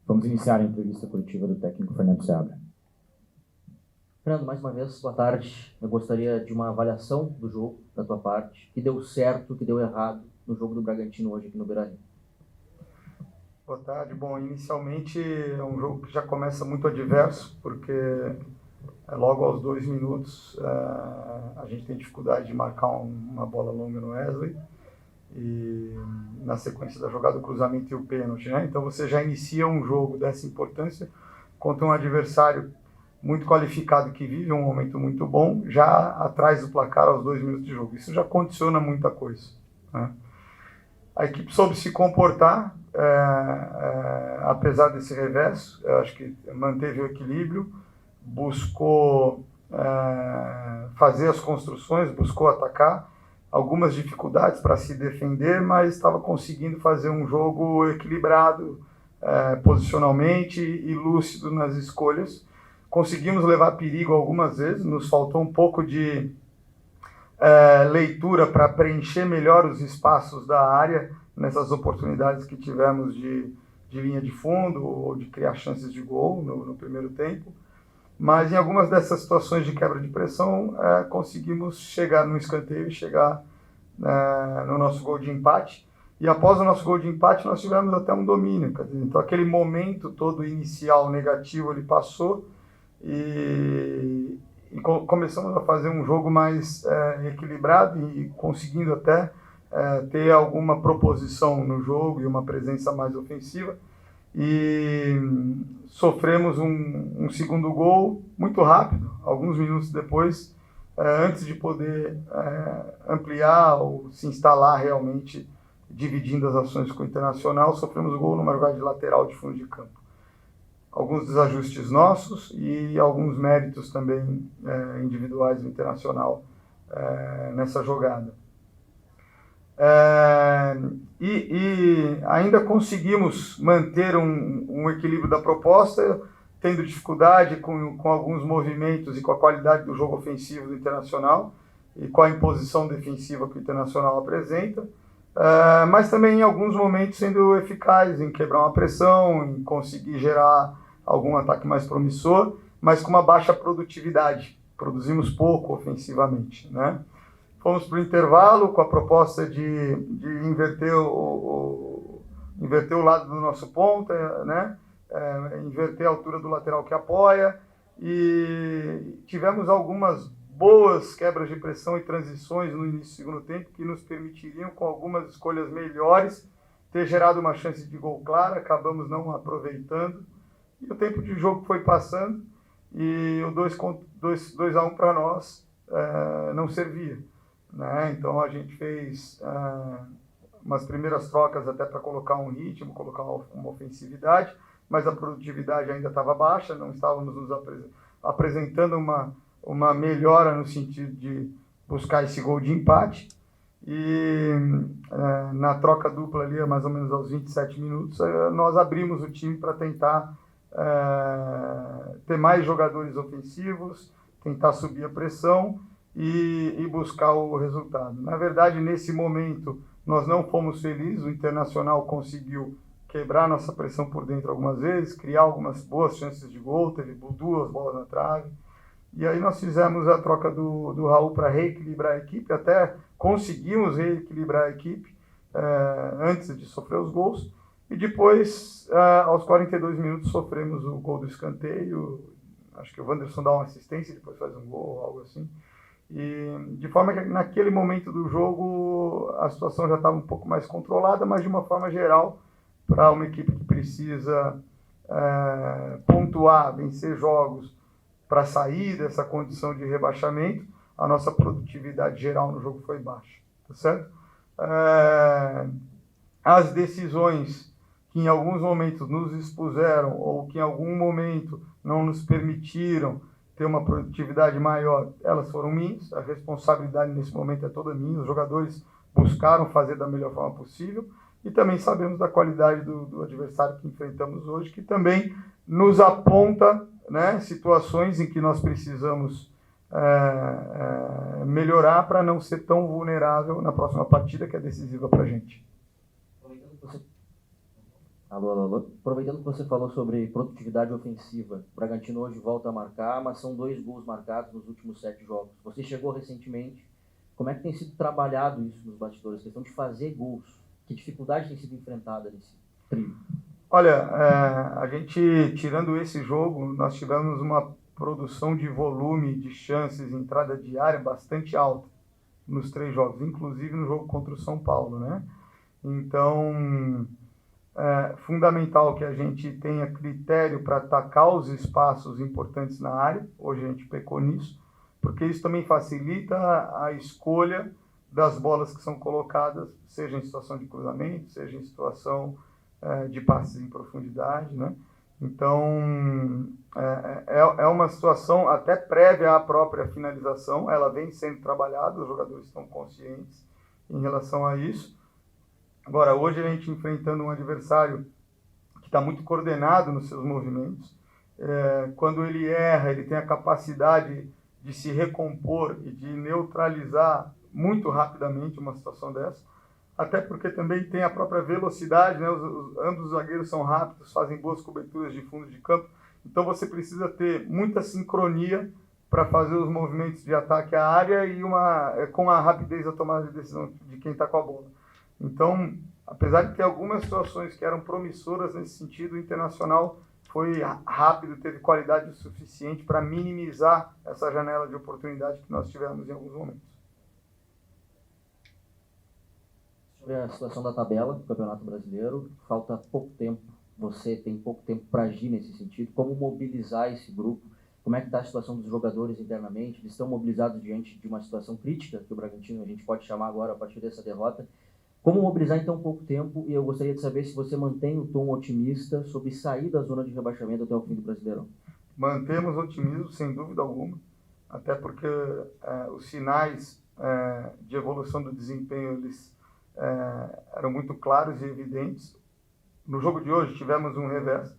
Vamos iniciar a entrevista coletiva do técnico Fernando Seabra. Fernando, mais uma vez, boa tarde. Eu gostaria de uma avaliação do jogo, da tua parte, que deu certo, que deu errado no jogo do Bragantino hoje aqui no Beira-Rio. Boa tarde. Bom, inicialmente é um jogo que já começa muito adverso, porque logo aos 2 minutos a gente tem dificuldade de marcar uma bola longa no Wesley, e na sequência da jogada, o cruzamento e o pênalti, né? Então você já inicia um jogo dessa importância contra um adversário muito qualificado que vive um momento muito bom, já atrás do placar aos 2 minutos de jogo. Isso já condiciona muita coisa, né? A equipe soube se comportar, apesar desse revés. Eu acho que manteve o equilíbrio, buscou fazer as construções, buscou atacar, algumas dificuldades para se defender, mas estava conseguindo fazer um jogo equilibrado, posicionalmente e lúcido nas escolhas. Conseguimos levar perigo algumas vezes, nos faltou um pouco de leitura para preencher melhor os espaços da área nessas oportunidades que tivemos de linha de fundo ou de criar chances de gol no primeiro tempo. Mas em algumas dessas situações de quebra de pressão, conseguimos chegar no escanteio e chegar no nosso gol de empate. E após o nosso gol de empate, nós tivemos até um domínio. Quer dizer, então aquele momento todo inicial negativo, ele passou e começamos a fazer um jogo mais equilibrado e conseguindo até ter alguma proposição no jogo e uma presença mais ofensiva. E sofremos um segundo gol muito rápido, alguns minutos depois, antes de poder ampliar ou se instalar realmente, dividindo as ações com o Internacional. Sofremos o gol numa jogada de lateral de fundo de campo. Alguns desajustes nossos e alguns méritos também individuais do Internacional nessa jogada. E ainda conseguimos manter um equilíbrio da proposta, tendo dificuldade com alguns movimentos e com a qualidade do jogo ofensivo do Internacional e com a imposição defensiva que o Internacional apresenta, mas também em alguns momentos sendo eficaz em quebrar uma pressão, em conseguir gerar algum ataque mais promissor, mas com uma baixa produtividade. Produzimos pouco ofensivamente, né? Fomos para o intervalo com a proposta de inverter o lado do nosso ponta, né? Inverter a altura do lateral que apoia, e tivemos algumas boas quebras de pressão e transições no início do segundo tempo que nos permitiriam, com algumas escolhas melhores, ter gerado uma chance de gol clara. Acabamos não aproveitando, e o tempo de jogo foi passando e o 2-1 para nós não servia, né? Então a gente fez umas primeiras trocas até para colocar um ritmo, colocar uma ofensividade, mas a produtividade ainda estava baixa, não estávamos nos apresentando uma melhora no sentido de buscar esse gol de empate. E na troca dupla ali, mais ou menos aos 27 minutos, nós abrimos o time para tentar ter mais jogadores ofensivos, tentar subir a pressão e buscar o resultado. Na verdade, nesse momento, nós não fomos felizes. O Internacional conseguiu quebrar nossa pressão por dentro algumas vezes, criar algumas boas chances de gol, teve 2 bolas na trave. E aí nós fizemos a troca do Raul para reequilibrar a equipe, até conseguimos reequilibrar a equipe antes de sofrer os gols. E depois, aos 42 minutos, sofremos o gol do escanteio. Acho que o Wanderson dá uma assistência e depois faz um gol, algo assim. E de forma que naquele momento do jogo a situação já estava um pouco mais controlada, mas de uma forma geral, para uma equipe que precisa pontuar, vencer jogos para sair dessa condição de rebaixamento, a nossa produtividade geral no jogo foi baixa, tá certo? As decisões que em alguns momentos nos expuseram ou que em algum momento não nos permitiram ter uma produtividade maior, elas foram minhas. A responsabilidade nesse momento é toda minha. Os jogadores buscaram fazer da melhor forma possível, e também sabemos da qualidade do adversário que enfrentamos hoje, que também nos aponta, né, situações em que nós precisamos melhorar para não ser tão vulnerável na próxima partida, que é decisiva para a gente. Alô, alô, alô. Aproveitando que você falou sobre produtividade ofensiva, o Bragantino hoje volta a marcar, mas são 2 gols marcados nos últimos 7 jogos. Você chegou recentemente. Como é que tem sido trabalhado isso nos bastidores? A questão de fazer gols. Que dificuldade tem sido enfrentada nesse trio? Olha, a gente, tirando esse jogo, nós tivemos uma produção de volume, de chances, entrada diária bastante alta nos 3 jogos, inclusive no jogo contra o São Paulo, né? Então, é fundamental que a gente tenha critério para atacar os espaços importantes na área. Hoje a gente pecou nisso, porque isso também facilita a escolha das bolas que são colocadas, seja em situação de cruzamento, seja em situação de passes em profundidade, né? Então, é uma situação até prévia à própria finalização, ela vem sendo trabalhada, os jogadores estão conscientes em relação a isso. Agora, hoje a gente enfrentando um adversário que está muito coordenado nos seus movimentos. Quando ele erra, ele tem a capacidade de se recompor e de neutralizar muito rapidamente uma situação dessa. Até porque também tem a própria velocidade, né? Ambos os zagueiros são rápidos, fazem boas coberturas de fundo de campo. Então você precisa ter muita sincronia para fazer os movimentos de ataque à área e com a rapidez da tomada de decisão de quem está com a bola. Então, apesar de ter algumas situações que eram promissoras nesse sentido, o Internacional foi rápido, teve qualidade o suficiente para minimizar essa janela de oportunidade que nós tivemos em alguns momentos. Sobre a situação da tabela do Campeonato Brasileiro, falta pouco tempo, você tem pouco tempo para agir nesse sentido, como mobilizar esse grupo, como é que está a situação dos jogadores internamente, eles estão mobilizados diante de uma situação crítica que o Bragantino, a gente pode chamar agora a partir dessa derrota. Como mobilizar em tão pouco tempo? E eu gostaria de saber se você mantém o tom otimista sobre sair da zona de rebaixamento até o fim do Brasileirão. Mantemos otimismo, sem dúvida alguma, até porque os sinais de evolução do desempenho eles eram muito claros e evidentes. No jogo de hoje tivemos um revés,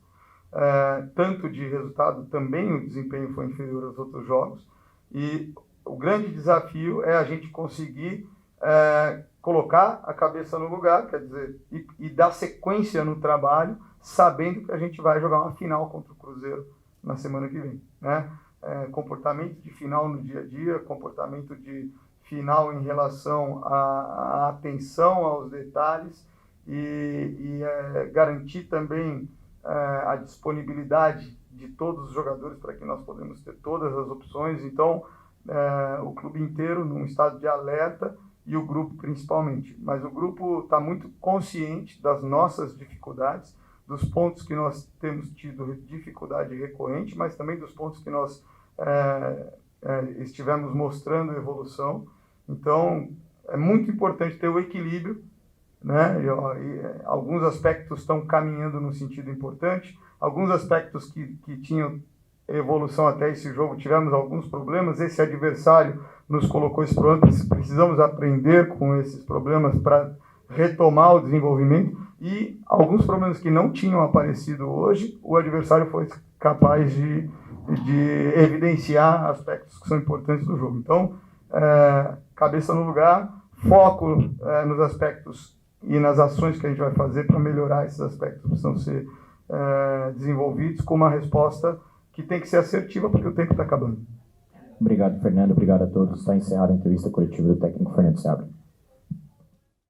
tanto de resultado, também o desempenho foi inferior aos outros jogos, e o grande desafio é a gente conseguir colocar a cabeça no lugar, quer dizer, e dar sequência no trabalho, sabendo que a gente vai jogar uma final contra o Cruzeiro na semana que vem, né? Comportamento de final no dia a dia, comportamento de final em relação à atenção aos detalhes e garantir também a disponibilidade de todos os jogadores para que nós podemos ter todas as opções. Então, o clube inteiro num estado de alerta e o grupo principalmente. Mas o grupo está muito consciente das nossas dificuldades, dos pontos que nós temos tido dificuldade recorrente, mas também dos pontos que nós estivemos mostrando evolução. Então, é muito importante ter o equilíbrio, né? E alguns aspectos estão caminhando no sentido importante, alguns aspectos que tinham evolução até esse jogo, tivemos alguns problemas, esse adversário nos colocou esse problema, precisamos aprender com esses problemas para retomar o desenvolvimento, e alguns problemas que não tinham aparecido hoje, o adversário foi capaz de evidenciar aspectos que são importantes do jogo. Então, cabeça no lugar, foco nos aspectos e nas ações que a gente vai fazer para melhorar esses aspectos que precisam ser desenvolvidos com uma resposta que tem que ser assertiva, porque o tempo está acabando. Obrigado, Fernando. Obrigado a todos. Está encerrada a entrevista coletiva do técnico Fernando Seabra.